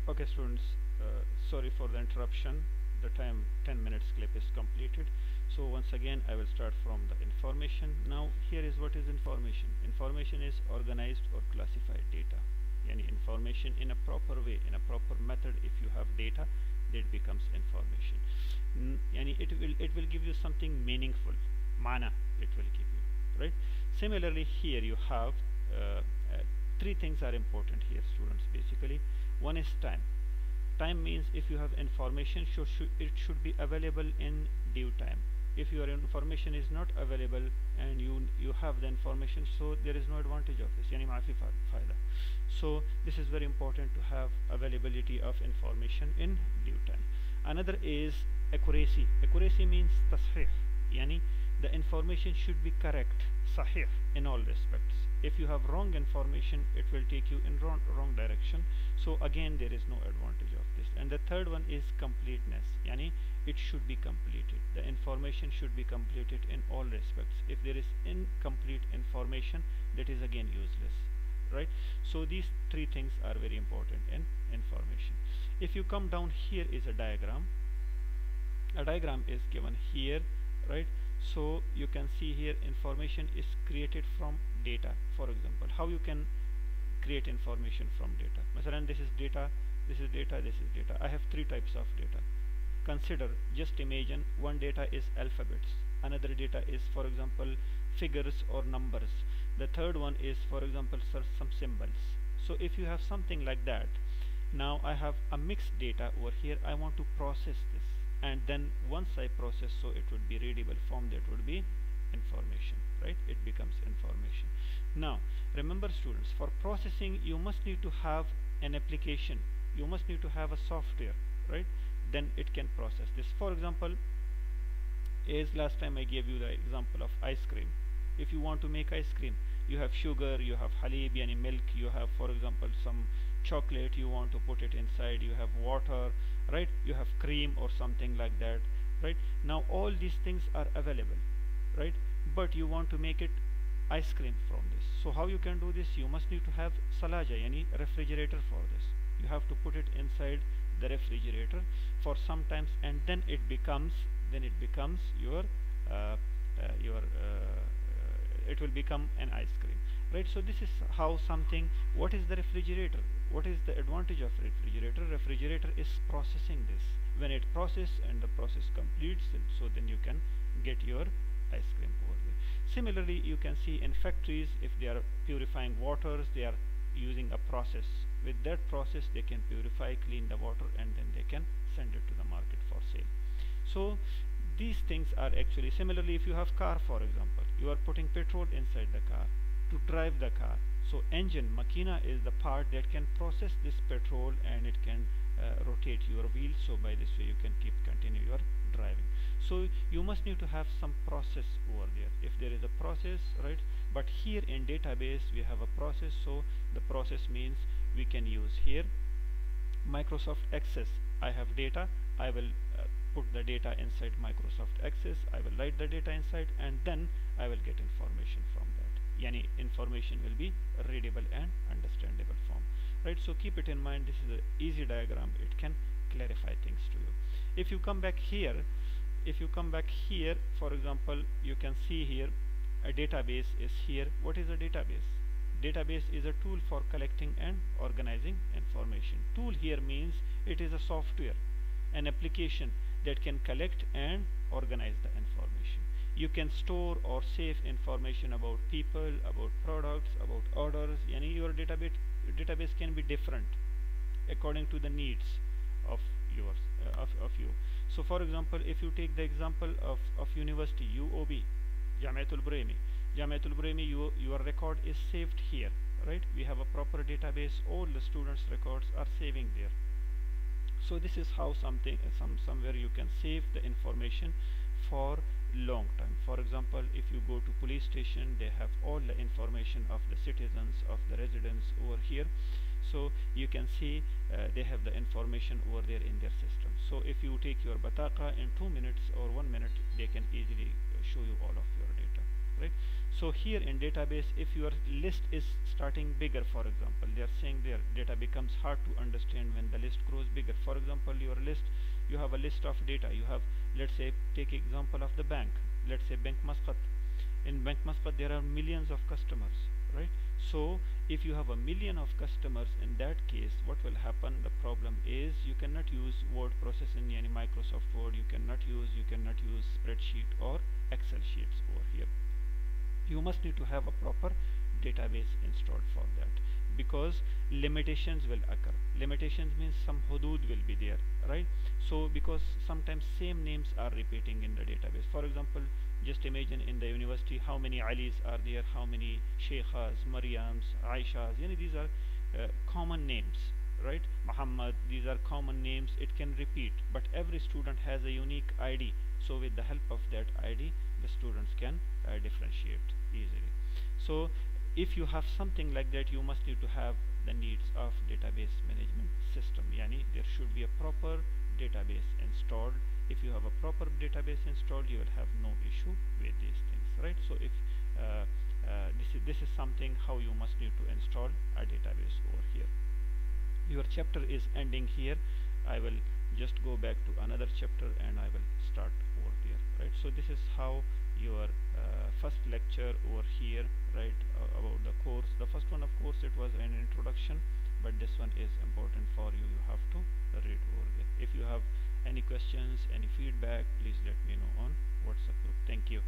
Okay, students, sorry for the interruption. The time 10 minutes clip is completed. So once again, I will start from the information. Now, here is what is information. Information is organized or classified data. Any information in a proper way, in a proper method. If you have data, that becomes information. Yani it will give you something meaningful. Mana it will give you, right? Similarly, here you have three things are important here, students. Basically, one is time. Time means if you have information, it should be available in due time. If your information is not available and you have the information, so there is no advantage of this. Yani maafi fayda. So this is very important to have availability of information in due time. Another is accuracy. Accuracy means tasheeh. Yani the information should be correct, sahih, in all respects. If you have wrong information, it will take you in wrong direction. So again, there is no advantage of this. And the third one is completeness. Yani it should be completed. The information should be completed in all respects. If there is incomplete information, that is again useless, right? So these three things are very important in information. If you come down, here is a diagram. A diagram is given here, right? So you can see here information is created from data. For example, how you can create information from data. Masalan, this is data, this is data, this is data. I have three types of data. Consider, just imagine, one data is alphabets, another data is, for example, figures or numbers. The third one is, for example, some symbols. So if you have something like that, now I have a mixed data over here. I want to process this, and then once I process, so it would be readable form, that would be information, right? It becomes information. Now remember, students, for processing you must need to have an application, you must need to have a software, right? Then it can process this. For example, as last time I gave you the example of ice cream. If you want to make ice cream, you have sugar, you have halib, yani milk, you have, for example, some chocolate, you want to put it inside, you have water, right? You have cream or something like that, right? Now all these things are available, right? But you want to make it ice cream from this. So how you can do this? You must need to have salaja, yani refrigerator for this. You have to put it inside the refrigerator for some times, and then it becomes your it will become an ice cream, right? So this is how something. What is the refrigerator? What is the advantage of refrigerator? Refrigerator is processing this. When it processes and the process completes, so then you can get your ice cream over there. Similarly, you can see in factories, if they are purifying waters, they are using a process. With that process, they can purify, clean the water, and then they can send it to the market for sale. So these things are actually, similarly, if you have car, for example, you are putting petrol inside the car to drive the car. So engine, makina, is the part that can process this petrol, and it can rotate your wheels, so by this way you can continue your driving. So you must need to have some process over there. If there is a process, right? But here in database we have a process, so the process means we can use here Microsoft Access. I have data, I will put the data inside Microsoft Access, I will write the data inside, and then I will get information from that. Yani information will be readable and understandable form, right? So keep it in mind, this is an easy diagram, it can clarify things to you. If you come back here, for example, you can see here a database is here. What is a database? Database is a tool for collecting and organizing information. Tool here means it is a software, an application that can collect and organize the information. You can store or save information about people, about products, about orders. Yani your database can be different according to the needs of yours, of you. So for example, if you take the example of university, UOB, Jamiatul Brahimi, your record is saved here, right? We have a proper database, all the students' records are saving there. So this is how somewhere you can save the information for long time. For example, if you go to police station, they have all the information of the citizens, of the residents over here. So you can see they have the information over there in their system. So if you take your bataqa in 2 minutes or 1 minute, they can easily show you all of your data, right? So here in database, if your list is starting bigger, for example, they are saying their data becomes hard to understand when the list grows bigger. For example, your list, you have a list of data. You have, let's say, take example of the bank. Let's say Bank Muscat. In Bank Muscat, there are millions of customers, right? So if you have a million of customers, in that case, what will happen? The problem is you cannot use word processing, any Microsoft Word. You cannot use spreadsheet or Excel sheets over here. You must need to have a proper database installed for that, because limitations will occur. Limitations means some hudud will be there, right? So because sometimes same names are repeating in the database. For example, just imagine in the university how many Alis are there, how many Sheikhas, Mariams, Aishas, these are common names, right? Muhammad, these are common names. It can repeat, but every student has a unique ID. So with the help of that ID, the students can differentiate easily. So if you have something like that, you must need to have the needs of database management system. Yani there should be a proper database installed. If you have a proper database installed, you will have no issue with these things, right? So if this is something how you must need to install a database over here. Your chapter is ending here. I will just go back to another chapter and I will start over there, right? So this is how your first lecture over here, right, about the course. The first one, of course, it was an introduction, but this one is important for you. You have to read over there. If you have any questions, any feedback, please let me know on WhatsApp group. Thank you.